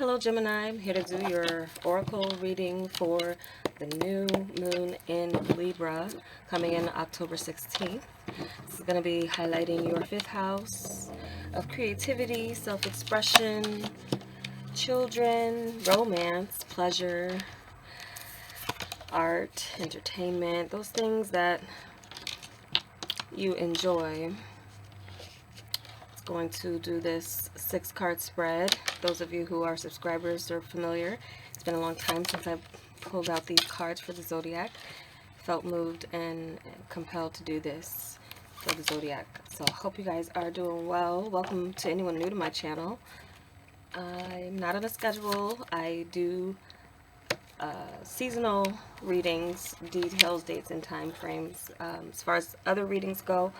Hello Gemini, I'm here to do your oracle reading for the new moon in Libra coming in October 16th. This is going to be highlighting your fifth house of creativity, self-expression, children, romance, pleasure, art, entertainment, those things that you enjoy. Going to do this 6-card spread. Those of you who are subscribers are familiar. It's been a long time since I pulled out these cards for the zodiac. Felt moved and compelled to do this for the zodiac. So I hope you guys are doing well. Welcome to anyone new to my channel. I'm not on a schedule. I do seasonal readings, details, dates, and time frames. As far as other readings go,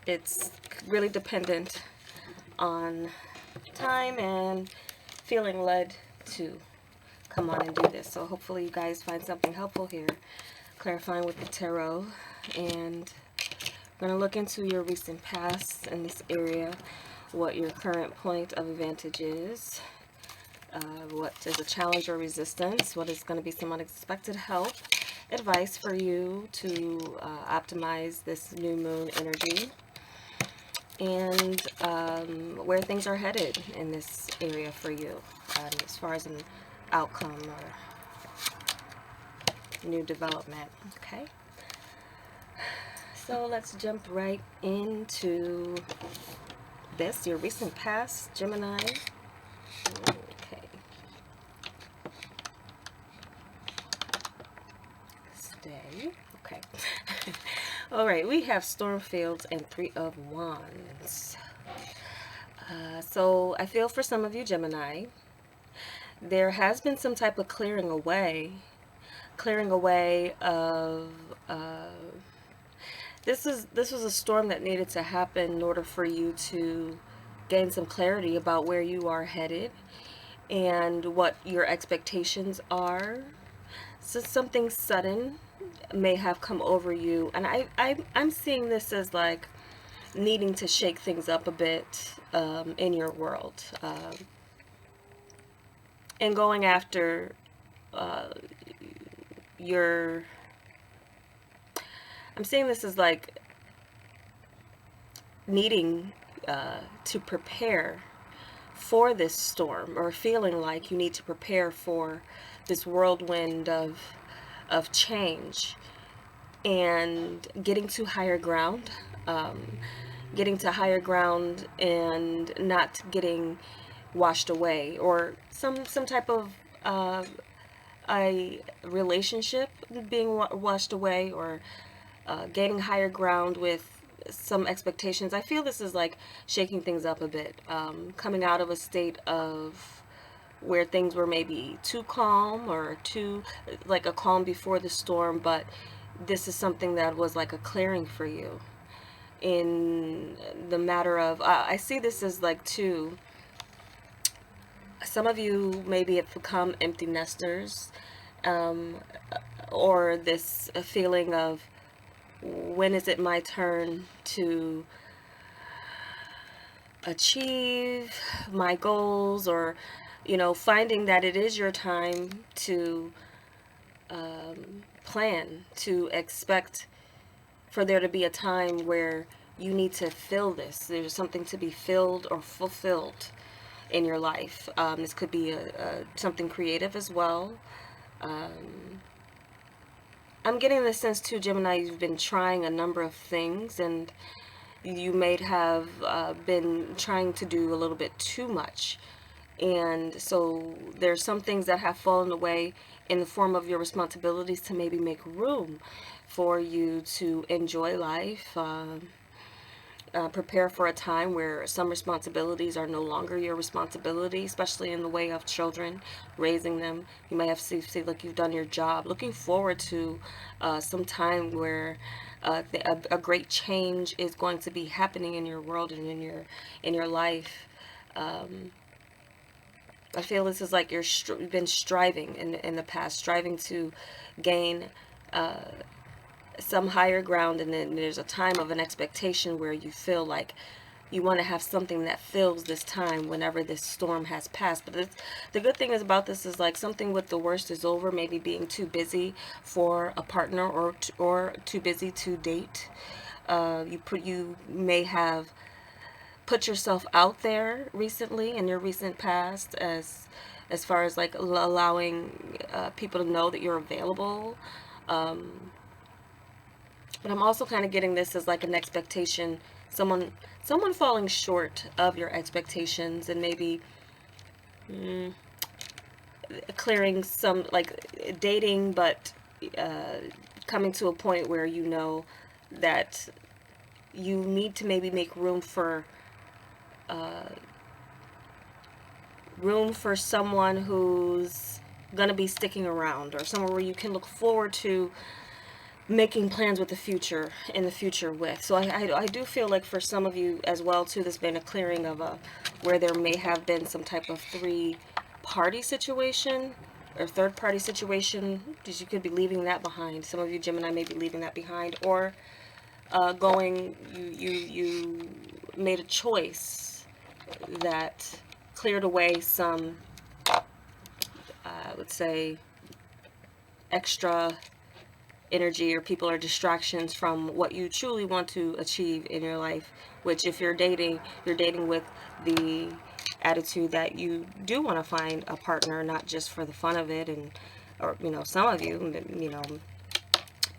it's really dependent on time and feeling led to come on and do this. So hopefully you guys find something helpful here, clarifying with the tarot. And we're going to look into your recent past in this area, what your current point of advantage is, what is a challenge or resistance, what is going to be some unexpected help, advice for you to optimize this new moon energy, and where things are headed in this area for you as far as an outcome or new development. Okay, so let's jump right into this, your recent past, Gemini. Okay, stay. Okay. All right, we have Stormfields and 3 of Wands. So I feel for some of you Gemini, there has been some type of clearing away of this was a storm that needed to happen in order for you to gain some clarity about where you are headed and what your expectations are. So something sudden may have come over you, and I'm seeing this as like needing to shake things up a bit in your world, and going after I'm seeing this as like needing to prepare for this storm, or feeling like you need to prepare for this whirlwind of change, and getting to higher ground, and not getting washed away, or some type of a relationship being washed away, or gaining higher ground with some expectations. I feel this is like shaking things up a bit, coming out of a state of where things were maybe too calm, or too like a calm before the storm, but this is something that was like a clearing for you in the matter of I see this as like two. Some of you maybe have become empty nesters, or this feeling of, when is it my turn to achieve my goals, or finding that it is your time to plan, to expect for there to be a time where you need to fill this. There's something to be filled or fulfilled in your life. This could be something creative as well. I'm getting the sense too, Gemini, you've been trying a number of things, and you may have been trying to do a little bit too much. And so there's some things that have fallen away in the form of your responsibilities to maybe make room for you to enjoy life, prepare for a time where some responsibilities are no longer your responsibility, especially in the way of children, raising them. You may have to see like you've done your job. Looking forward to some time where a great change is going to be happening in your world and in your life. I feel this is like you've been striving in the past, striving to gain some higher ground, and then there's a time of an expectation where you feel like you want to have something that fills this time whenever this storm has passed. But the good thing is about this is like something with the worst is over, maybe being too busy for a partner, or too busy to date. You may have put yourself out there recently in your recent past, as far as like allowing people to know that you're available. Um, but I'm also kind of getting this as like an expectation, someone falling short of your expectations, and maybe clearing some, like dating, but coming to a point where you know that you need to maybe make room for someone who's gonna be sticking around, or somewhere where you can look forward to making plans with the future, in the future with. So I do feel like for some of you as well too, there's been a clearing of where there may have been some type of three-party situation or third-party situation, because you could be leaving that behind. Some of you Gemini may be leaving that behind, or you made a choice that cleared away some, I would say, extra energy or people or distractions from what you truly want to achieve in your life. Which, if you're dating with the attitude that you do want to find a partner, not just for the fun of it. And or some of you,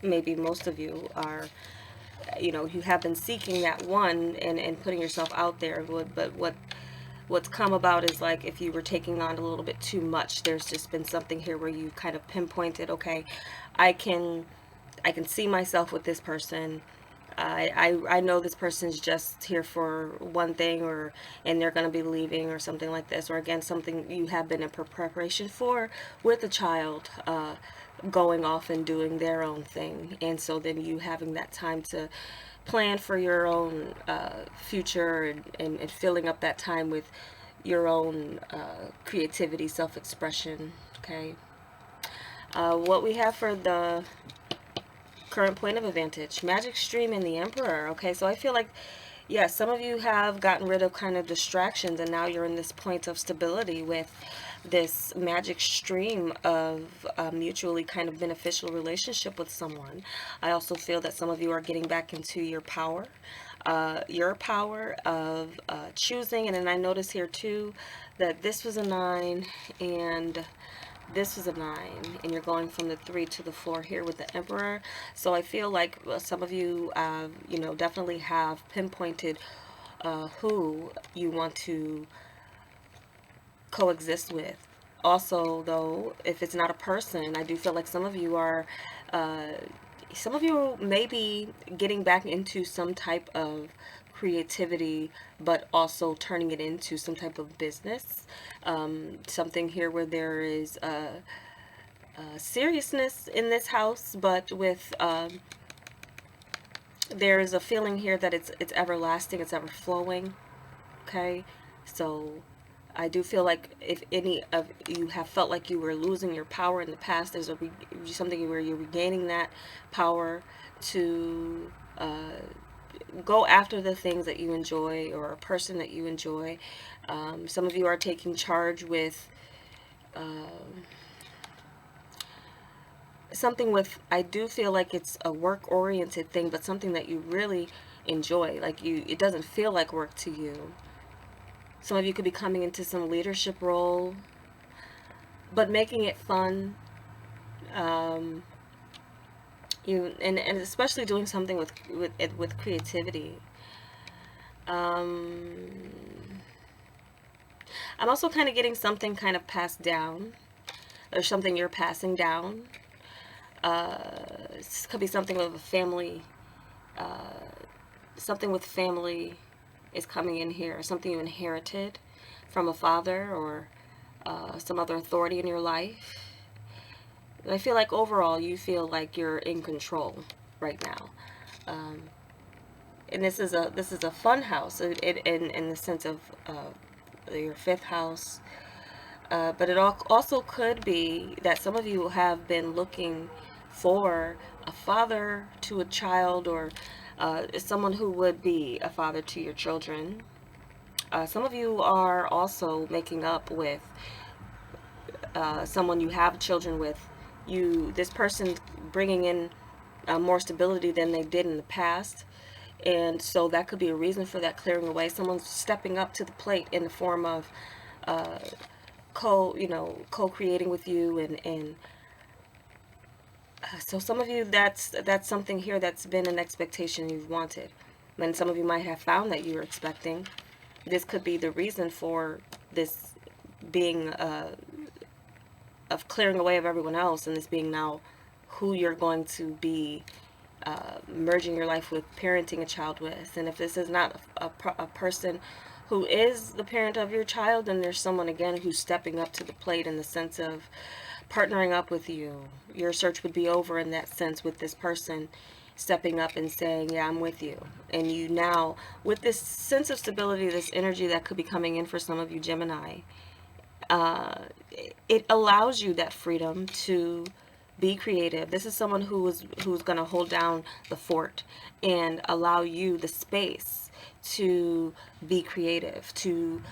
maybe most of you are, you have been seeking that one, and putting yourself out there. But what's come about is, like, if you were taking on a little bit too much, there's just been something here where you kind of pinpointed, okay, I can see myself with this person. I know this person's just here for one thing, and they're going to be leaving, or something like this. Or again, something you have been in preparation for, with a child going off and doing their own thing. And so then you having that time to plan for your own future, and filling up that time with your own creativity, self-expression. Okay. What we have for the current point of advantage: Magic Stream and the Emperor. Okay, so I feel like, yes, some of you have gotten rid of kind of distractions, and now you're in this point of stability with this magic stream of a mutually kind of beneficial relationship with someone. I also feel that some of you are getting back into your power of choosing. And then I notice here too that this was a 9, and this is a 9, and you're going from the 3 to the 4 here with the Emperor. So I feel like some of you, definitely have pinpointed who you want to coexist with. Also, though, if it's not a person, I do feel like some of you may be getting back into some type of creativity, but also turning it into some type of business. Something here where there is seriousness in this house, but with there is a feeling here that it's everlasting, it's ever flowing. Okay, so I do feel like if any of you have felt like you were losing your power in the past, there's something where you're regaining that power to go after the things that you enjoy, or a person that you enjoy. Some of you are taking charge with something with, I do feel like it's a work-oriented thing, but something that you really enjoy. Like, it doesn't feel like work to you. Some of you could be coming into some leadership role, but making it fun. And especially doing something with creativity. I'm also kind of getting something kind of passed down, or something you're passing down. This could be something with a family. Something with family is coming in here. Something you inherited from a father, or some other authority in your life. I feel like overall you feel like you're in control right now. And this is a fun house, in the sense of your 5th house. But it also could be that some of you have been looking for a father to a child, or someone who would be a father to your children. Some of you are also making up with someone you have children with. This person bringing in more stability than they did in the past. And so that could be a reason for that clearing away. Someone's stepping up to the plate in the form of co-creating with you, and so some of you, that's something here that's been an expectation you've wanted. And some of you might have found that you're expecting. This could be the reason for this being of clearing away of everyone else, and this being now who you're going to be merging your life with, parenting a child with. And if this is not a person who is the parent of your child, then there's someone again who's stepping up to the plate in the sense of partnering up with you. Your search would be over in that sense with this person stepping up and saying, yeah, I'm with you. And you now, with this sense of stability, this energy that could be coming in for some of you Gemini, it allows you that freedom to be creative. This is someone who's going to hold down the fort and allow you the space to be creative, to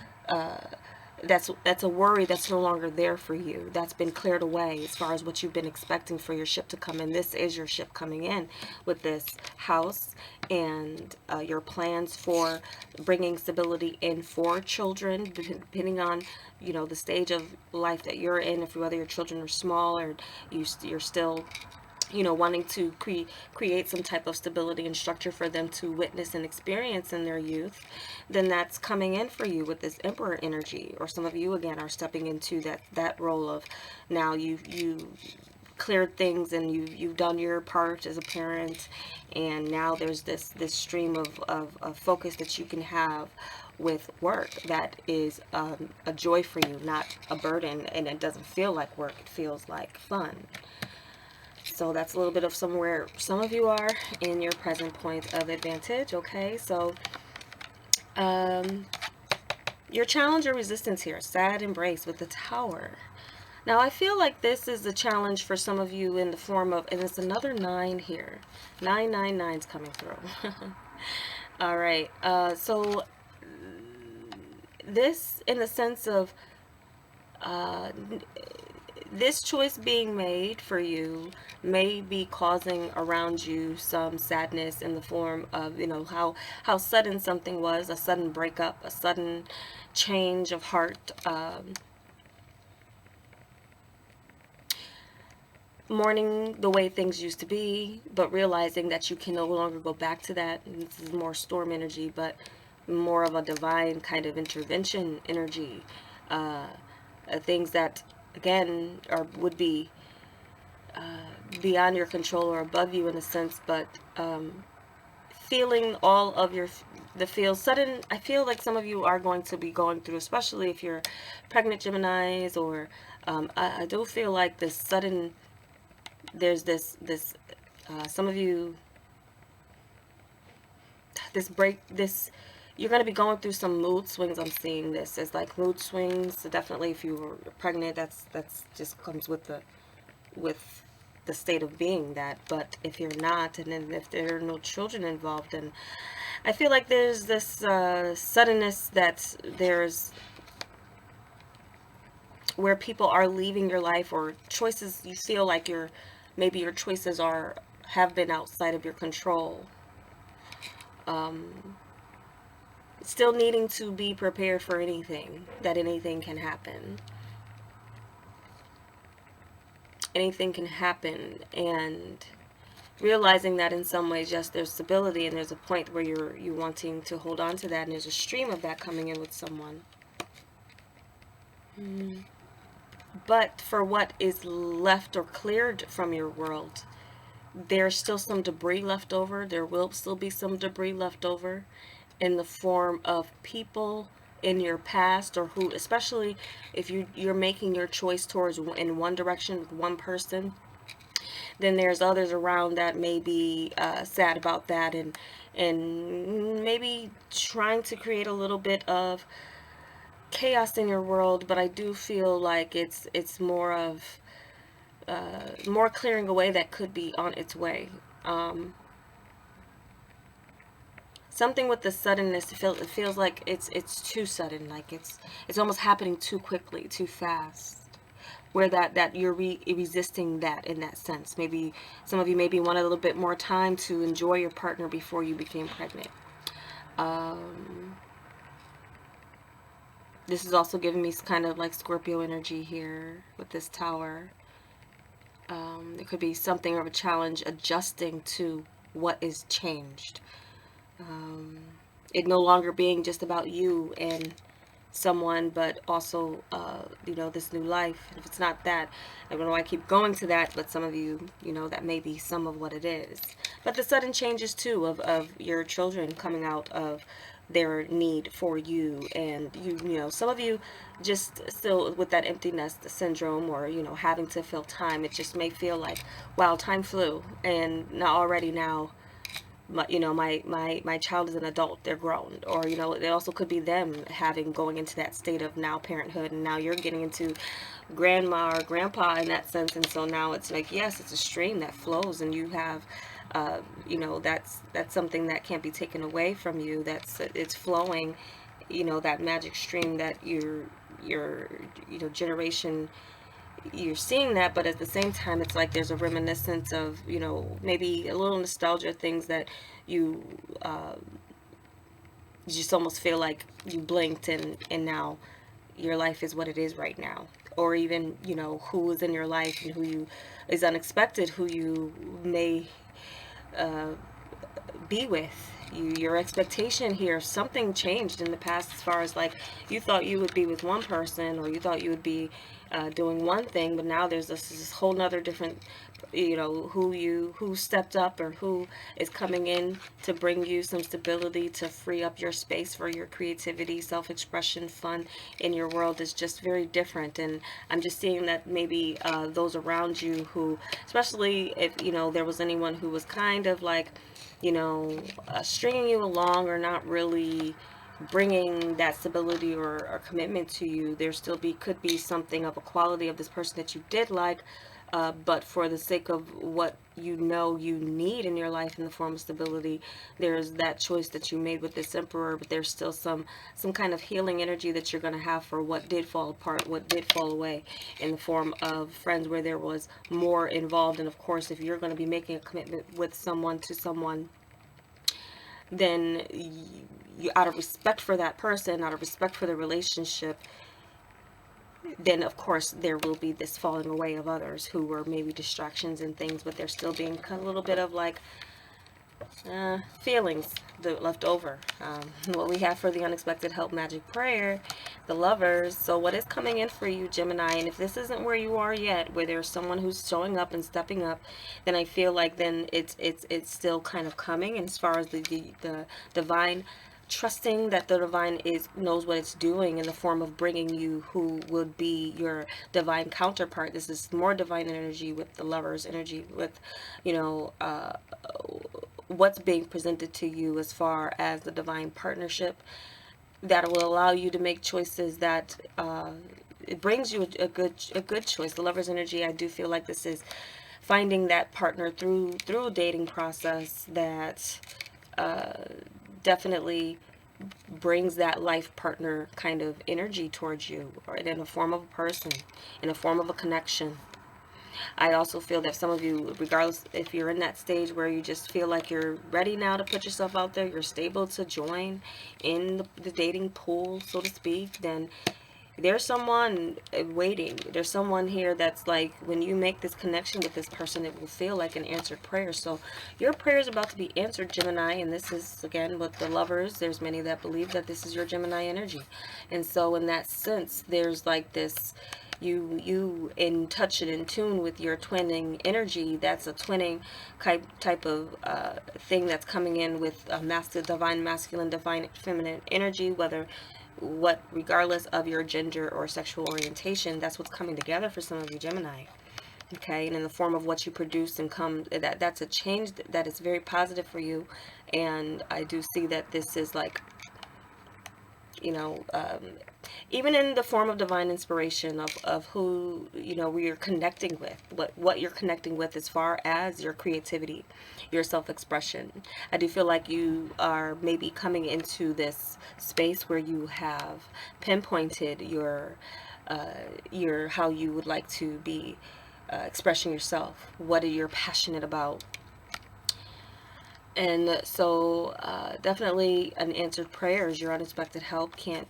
that's a worry that's no longer there for you. That's been cleared away as far as what you've been expecting for your ship to come in. This is your ship coming in with this house and your plans for bringing stability in for children, depending on, you know, the stage of life that you're in. If whether your children are small or you're still, you know, wanting to create some type of stability and structure for them to witness and experience in their youth, then that's coming in for you with this Emperor energy. Or some of you again are stepping into that role of now you cleared things and you've done your part as a parent, and now there's this stream of focus that you can have with work that is a joy for you, not a burden, and it doesn't feel like work, it feels like fun. So that's a little bit of somewhere some of you are in your present point of advantage. Okay, so your challenge or resistance here, sad embrace with the Tower. Now I feel like this is a challenge for some of you in the form of, and it's another 9 here. 999's coming through. All right, so this in the sense of this choice being made for you may be causing around you some sadness in the form of, you know, how sudden something was, a sudden breakup, a sudden change of heart, mourning the way things used to be, but realizing that you can no longer go back to that. And this is more storm energy, but more of a divine kind of intervention energy. Things that again would be beyond your control or above you in a sense, but feeling all of the feels sudden. I feel like some of you are going to be going through, especially if you're pregnant Geminis, or I do feel like this sudden, there's this some of you, you're going to be going through some mood swings. I'm seeing this as like mood swings. So definitely if you were pregnant, that's just comes with the state of being that. But if you're not, and then if there are no children involved, then I feel like there's this suddenness that there's where people are leaving your life, or choices you feel like maybe your choices have been outside of your control. Still needing to be prepared for anything, that anything can happen. Anything can happen, and realizing that in some ways, yes, there's stability, and there's a point where you're wanting to hold on to that, and there's a stream of that coming in with someone. But for what is left or cleared from your world, there's still some debris left over. There will still be some debris left over in the form of people in your past, or who, especially if you're making your choice towards in one direction with one person, then there's others around that may be sad about that, and maybe trying to create a little bit of chaos in your world. But I do feel like it's more of more clearing away that could be on its way. something with the suddenness. It feels like it's too sudden, like it's almost happening too quickly, too fast. Where that you're resisting that in that sense. Maybe some of you maybe want a little bit more time to enjoy your partner before you became pregnant. This is also giving me kind of like Scorpio energy here with this Tower. It could be something of a challenge adjusting to what is changed. It no longer being just about you and someone, but also, you know, this new life. If it's not that, I don't know why I keep going to that, but some of you, you know, that may be some of what it is. But the sudden changes too of your children coming out of their need for you, and you know, some of you just still with that empty nest syndrome, or you know, having to fill time. It just may feel like, wow, time flew, and now already now you know, my child is an adult, they're grown. Or you know, it also could be them going into that state of now parenthood, and now you're getting into grandma or grandpa in that sense. And so now it's like, yes, it's a stream that flows, and you have you know, that's something that can't be taken away from you. It's flowing, you know, that magic stream that your you know, generation, you're seeing that. But at the same time, it's like there's a reminiscence of, you know, maybe a little nostalgia, things that you you just almost feel like you blinked, and now your life is what it is right now. Or even, you know, who is in your life and who you is unexpected, who you may be with. Your expectation here, something changed in the past, as far as like you thought you would be with one person, or you thought you would be doing one thing, but now there's this whole nother different, you know, who stepped up, or who is coming in to bring you some stability, to free up your space for your creativity, self-expression, fun in your world is just very different. And I'm just seeing that maybe those around you who, especially if, you know, there was anyone who was kind of like, you know, stringing you along, or not really bringing that stability or commitment to you, there still could be something of a quality of this person that you did like, but for the sake of what you know you need in your life in the form of stability, there's that choice that you made with this Emperor. But there's still some kind of healing energy that you're going to have for what did fall apart, what did fall away, in the form of friends where there was more involved. And of course, if you're going to be making a commitment with someone, to someone, then you, out of respect for that person, out of respect for the relationship, then of course there will be this falling away of others who were maybe distractions and things, but there's still being a little bit of like feelings left over. What we have for the unexpected help magic prayer, the Lovers. So what is coming in for you, Gemini? And if this isn't where you are yet, where there's someone who's showing up and stepping up, then I feel like then it's still kind of coming. And as far as the divine, trusting that the divine knows what it's doing in the form of bringing you who would be your divine counterpart. This is more divine energy with the Lovers energy, with, you know, what's being presented to you as far as the divine partnership that will allow you to make choices that it brings you a good choice. The Lovers energy, I do feel like this is finding that partner through a dating process that definitely brings that life partner kind of energy towards you, or in a form of a person, in a form of a connection. I also feel that some of you, regardless if you're in that stage where you just feel like you're ready now to put yourself out there, you're stable to join in the dating pool, so to speak, then there's someone waiting. There's someone here that's like, when you make this connection with this person, it will feel like an answered prayer. So your prayer is about to be answered, Gemini. And this is, again, with the Lovers, there's many that believe that this is your Gemini energy. And so in that sense, there's like this, you in touch and in tune with your twinning energy. That's a twinning type of thing that's coming in with divine masculine, divine feminine energy, regardless of your gender or sexual orientation. That's what's coming together for some of you, Gemini. Okay, and in the form of what you produce and that's a change that is very positive for you. And I do see that this is like you know, even in the form of divine inspiration of who, you know, you're connecting with, what you're connecting with as far as your creativity, your self-expression. I do feel like you are maybe coming into this space where you have pinpointed your how you would like to be expressing yourself, what are you passionate about. And so definitely unanswered prayers, your unexpected help can't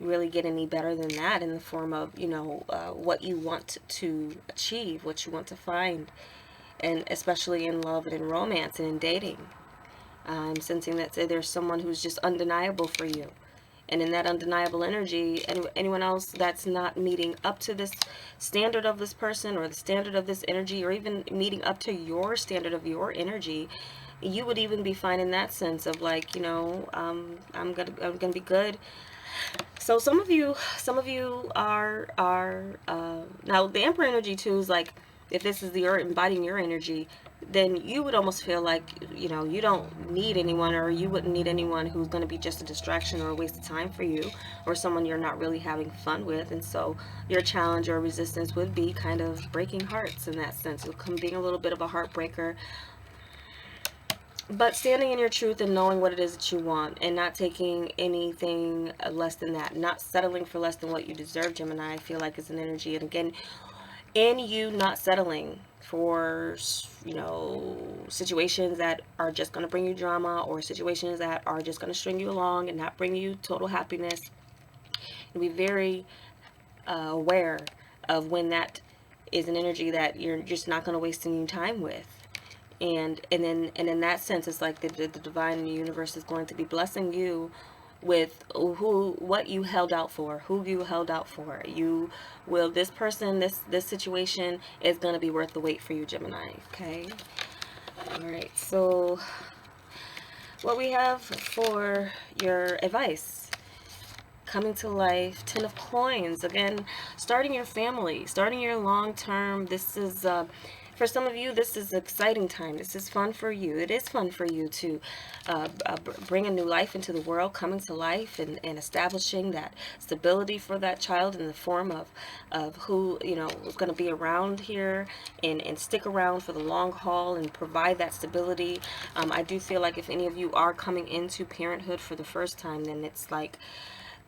really get any better than that, in the form of, you know, what you want to achieve, what you want to find, and especially in love and in romance and in dating. I'm sensing that there's someone who's just undeniable for you. And in that undeniable energy, anyone else that's not meeting up to this standard of this person, or the standard of this energy, or even meeting up to your standard of your energy, you would even be fine in that sense of like, you know, I'm gonna be good. So some of you are now the Emperor energy too is like, if this is your embodying your energy, then you would almost feel like, you know, you don't need anyone, or you wouldn't need anyone who's going to be just a distraction or a waste of time for you, or someone you're not really having fun with. And so your challenge or resistance would be kind of breaking hearts in that sense. It will being a little bit of a heartbreaker, but standing in your truth and knowing what it is that you want, and not taking anything less than that, not settling for less than what you deserve, Gemini, I feel like is an energy. And again, in you not settling for, you know, situations that are just going to bring you drama, or situations that are just going to string you along and not bring you total happiness, and be very aware of when that is an energy that you're just not going to waste any time with. And in that sense, it's like the divine universe is going to be blessing you with what you held out for, who you held out for. You will, this person, this situation is going to be worth the wait for you, Gemini. Okay. All right. So what we have for your advice, coming to life, 10 of coins. Again, starting your family, starting your long-term. This is for some of you, this is exciting time. This is fun for you. It is fun for you to bring a new life into the world, coming to life, and establishing that stability for that child in the form of who, you know, is going to be around here and stick around for the long haul and provide that stability. I do feel like if any of you are coming into parenthood for the first time, then it's like,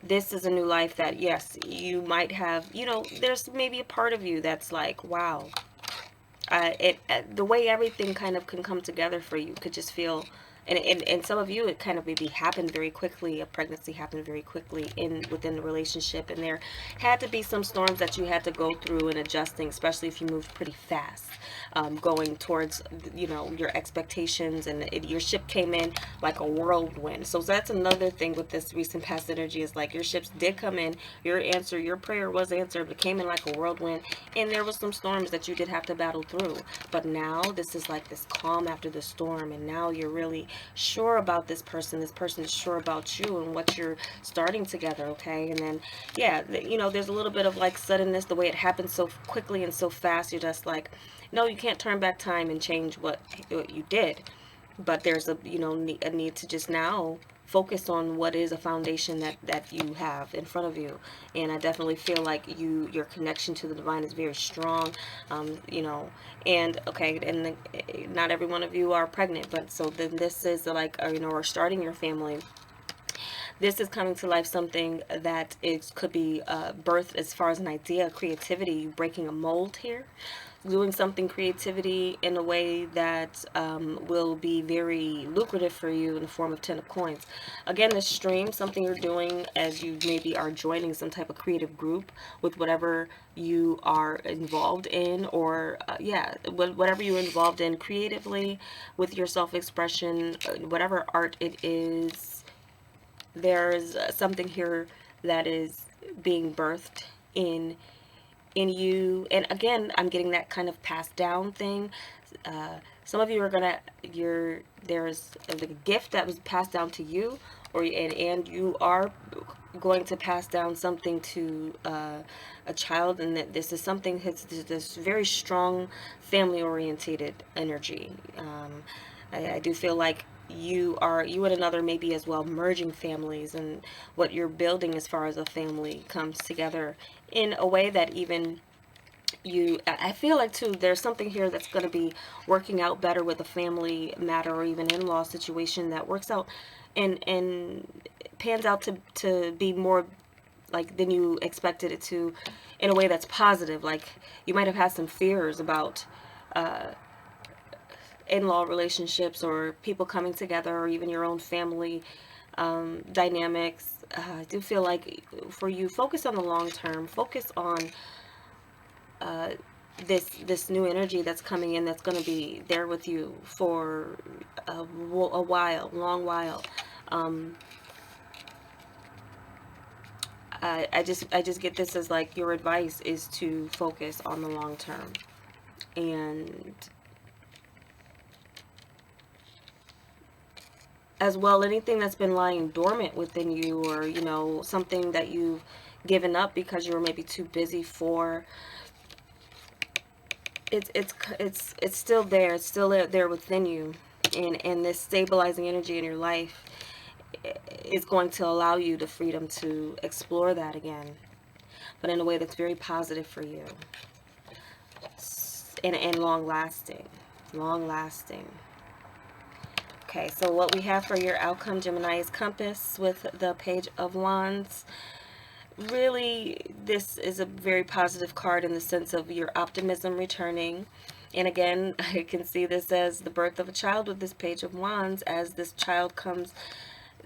this is a new life that, yes, you might have, you know, there's maybe a part of you that's like, wow, the way everything kind of can come together for you could just feel, and some of you, it kind of maybe happened very quickly. A pregnancy happened very quickly within the relationship, and there had to be some storms that you had to go through and adjusting, especially if you moved pretty fast, going towards, you know, your expectations, and your ship came in like a whirlwind. So that's another thing with this recent past energy, is like your ships did come in, your prayer was answered, but came in like a whirlwind, and there was some storms that you did have to battle through. But now this is like this calm after the storm, and now you're really sure about this person is sure about you and what you're starting together. Okay. And then, yeah, you know, there's a little bit of like suddenness, the way it happened so quickly and so fast. You're just like, no, you can't turn back time and change what you did, but there's a, you know, a need to just now focus on what is a foundation that you have in front of you. And I definitely feel like your connection to the divine is very strong. You know, and okay, and not every one of you are pregnant, but so then this is like, you know, or starting your family. This is coming to life, something that could be birth as far as an idea, creativity, breaking a mold here, doing something creativity in a way that will be very lucrative for you in the form of 10 of coins. Again, this stream, something you're doing as you maybe are joining some type of creative group with whatever you are involved in, or yeah, whatever you're involved in creatively with your self-expression, whatever art it is. There's something here that is being birthed in you. And again, I'm getting that kind of passed down thing. Some of you are gonna, there's a gift that was passed down to you, or and you are going to pass down something to a child, and that this is something that's this very strong family orientated energy. I do feel like you and another maybe as well merging families, and what you're building as far as a family comes together in a way that even I feel like too there's something here that's going to be working out better with a family matter or even in-law situation that works out and pans out to be more like than you expected it to, in a way that's positive. Like you might have had some fears about in-law relationships or people coming together, or even your own family dynamics. I do feel like for you, focus on the long term. Focus on this new energy that's coming in, that's going to be there with you for a while, long while. I just get this as like your advice is to focus on the long term, and as well anything that's been lying dormant within you, or you know, something that you've given up because you were maybe too busy for. It's still there. It's still there within you, and this stabilizing energy in your life is going to allow you the freedom to explore that again, but in a way that's very positive for you, and long lasting, long lasting. Okay, so what we have for your outcome, Gemini, is Compass with the Page of Wands. Really, this is a very positive card in the sense of your optimism returning. And again, I can see this as the birth of a child with this Page of Wands. As this child comes,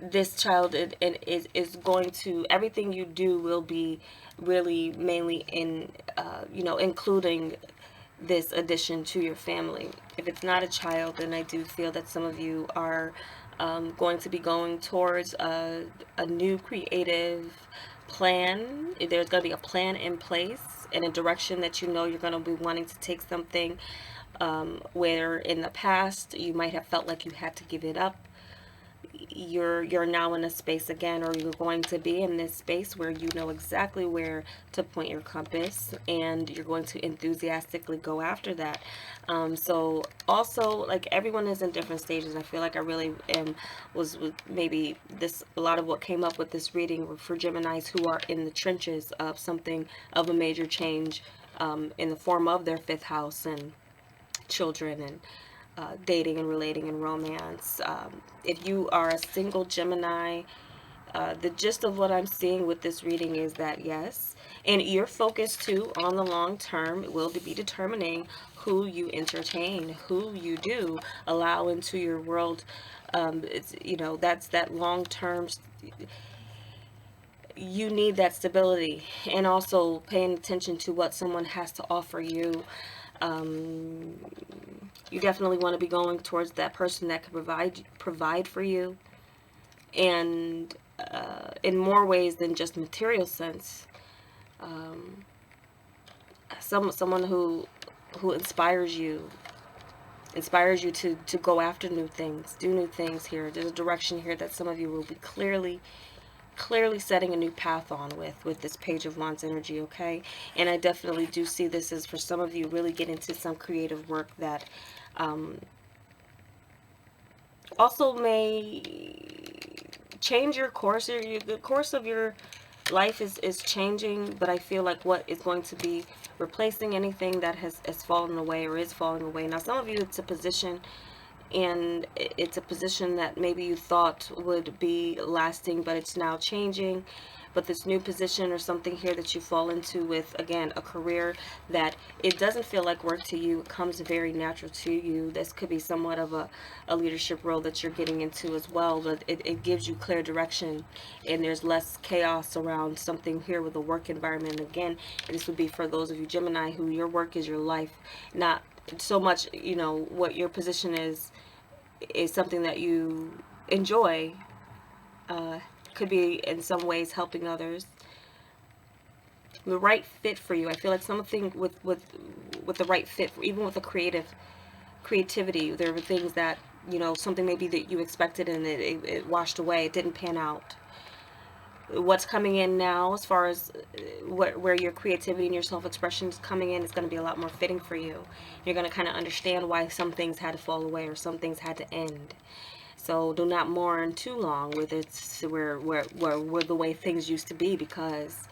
this child is going to, everything you do will be really mainly in, you know, including this addition to your family. If it's not a child, then I do feel that some of you are going to be going towards a new creative plan. There's going to be a plan in place in a direction that you know you're going to be wanting to take something, where in the past you might have felt like you had to give it up. You're now in a space again, or you're going to be in this space where you know exactly where to point your compass, and you're going to enthusiastically go after that. So also, like, everyone is in different stages. I feel like I really was maybe this, a lot of what came up with this reading were for Geminis who are in the trenches of something of a major change, in the form of their fifth house and children and dating and relating and romance. If you are a single Gemini, the gist of what I'm seeing with this reading is that yes, and your focus too on the long term will be determining who you entertain, who you do allow into your world. It's, you know, that's that long term. You need that stability, and also paying attention to what someone has to offer you. You definitely want to be going towards that person that can provide for you, and in more ways than just material sense. Someone who inspires you to go after new things, do new things here. There's a direction here that some of you will be clearly setting a new path on with this Page of Wands energy, okay? And I definitely do see this as, for some of you, really get into some creative work that also may change your course. The course of your life is changing, but I feel like what is going to be replacing anything that has fallen away or is falling away. Now, some of you, it's a position, and it's a position that maybe you thought would be lasting, but it's now changing. But this new position or something here that you fall into with, again, a career that it doesn't feel like work to you, it comes very natural to you. This could be somewhat of a leadership role that you're getting into as well, but it gives you clear direction, and there's less chaos around something here with the work environment. Again, this would be for those of you Gemini who your work is your life, not so much, you know, what your position is something that you enjoy. Could be in some ways helping others. The right fit for you. I feel like something with the right fit, even with the creativity. There were things that, you know, something maybe that you expected and it washed away. It didn't pan out. What's coming in now, as far as where your creativity and your self-expression is coming in, is going to be a lot more fitting for you. You're going to kind of understand why some things had to fall away or some things had to end. So do not mourn too long with it's where the way things used to be, because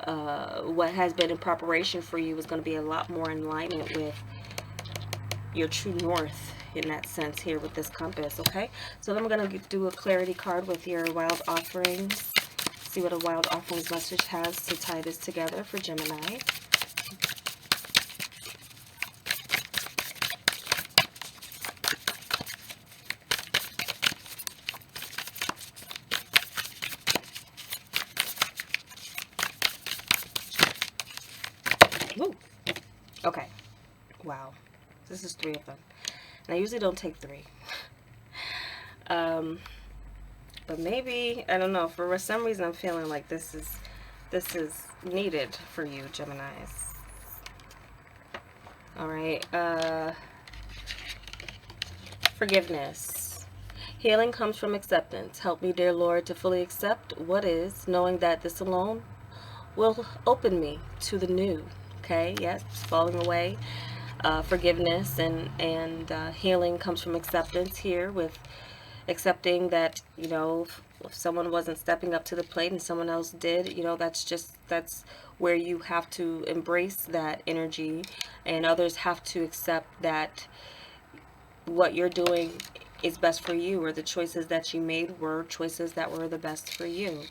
what has been in preparation for you is going to be a lot more in alignment with your true north in that sense here with this compass. Okay, so then we're going to do a clarity card with your wild offerings. See what a wild offerings message has to tie this together for Gemini. Woo. Okay. Wow. This is 3 of them. And I usually don't take 3. But maybe, I don't know, for some reason I'm feeling like this is needed for you, Geminis. Alright, forgiveness. Healing comes from acceptance. Help me, dear Lord, to fully accept what is, knowing that this alone will open me to the new. Okay, yes, falling away. Forgiveness and healing comes from acceptance here, with accepting that, you know, if someone wasn't stepping up to the plate and someone else did, you know, that's where you have to embrace that energy, and others have to accept that what you're doing is best for you, or the choices that you made were choices that were the best for you.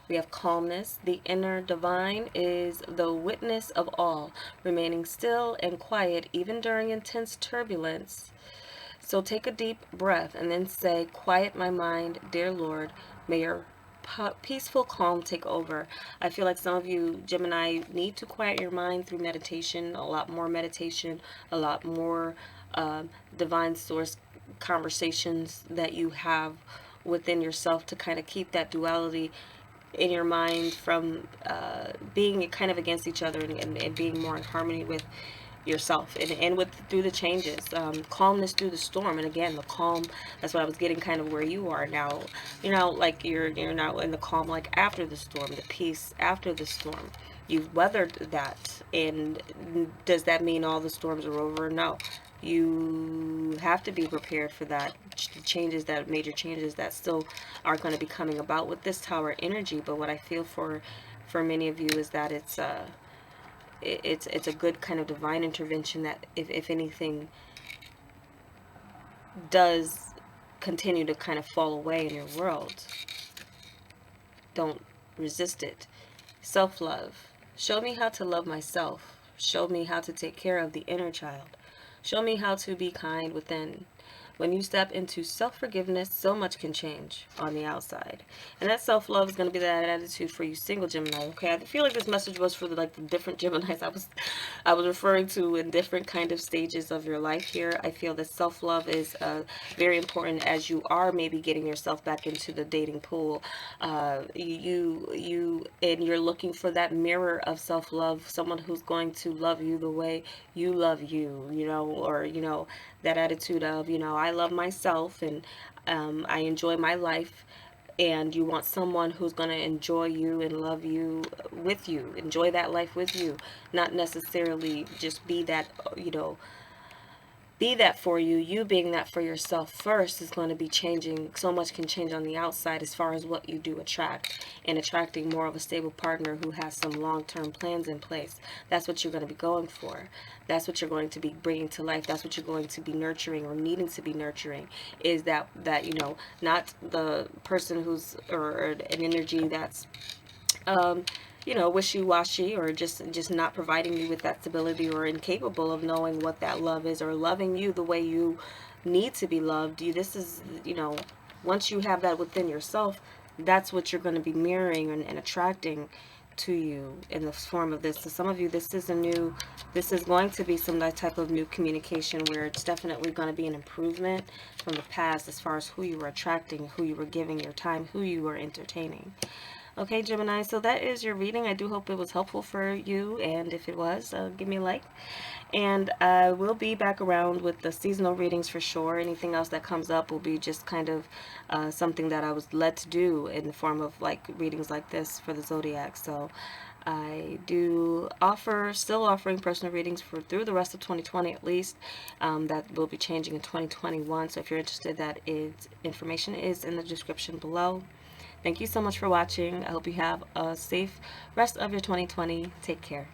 We have calmness. The inner divine is the witness of all, remaining still and quiet even during intense turbulence. So take a deep breath and then say, quiet my mind, dear Lord, may your peaceful calm take over. I feel like some of you, Gemini, need to quiet your mind through meditation, a lot more meditation, a lot more divine source conversations that you have within yourself to kind of keep that duality in your mind from being kind of against each other, and being more in harmony with yourself, and with through the changes, calmness through the storm. And again, the calm, that's what I was getting, kind of where you are now. You know, like you're now in the calm, like after the storm, the peace after the storm. You've weathered that. And does that mean all the storms are over? No. You have to be prepared for that changes, that major changes that still are going to be coming about with this Tower energy. But what I feel for many of you is that it's a good kind of divine intervention, that if anything does continue to kind of fall away in your world, don't resist it. Self-love. Show me how to love myself. Show me how to take care of the inner child. Show me how to be kind within. When you step into self-forgiveness, so much can change on the outside. And that self-love is going to be that attitude for you single Gemini, okay? I feel like this message was for the different Geminis I was referring to in different kind of stages of your life here. I feel that self-love is very important as you are maybe getting yourself back into the dating pool. You're looking for that mirror of self-love, someone who's going to love you the way you love you, you know, or, you know, that attitude of, you know, I love myself, and I enjoy my life, and you want someone who's going to enjoy you and love you with you, enjoy that life with you, not necessarily just be that, you know, be that for you. You being that for yourself first is going to be changing. So much can change on the outside as far as what you do attract, and attracting more of a stable partner who has some long-term plans in place. That's what you're going to be going for. That's what you're going to be bringing to life. That's what you're going to be nurturing, or needing to be nurturing, is that you know, not the person who's, or an energy that's you know, wishy-washy, or just not providing you with that stability, or incapable of knowing what that love is, or loving you the way you need to be loved. This is, you know, once you have that within yourself, that's what you're going to be mirroring and attracting to you in the form of this. So some of you, this is going to be some type of new communication, where it's definitely going to be an improvement from the past as far as who you were attracting, who you were giving your time, who you were entertaining. Okay, Gemini, so that is your reading. I do hope it was helpful for you, and if it was, give me a like. And I will be back around with the seasonal readings for sure. Anything else that comes up will be just kind of something that I was led to do in the form of like readings like this for the zodiac. So I do offer, still offering personal readings for through the rest of 2020 at least. That will be changing in 2021. So if you're interested, that is, information is in the description below. Thank you so much for watching. I hope you have a safe rest of your 2020. Take care.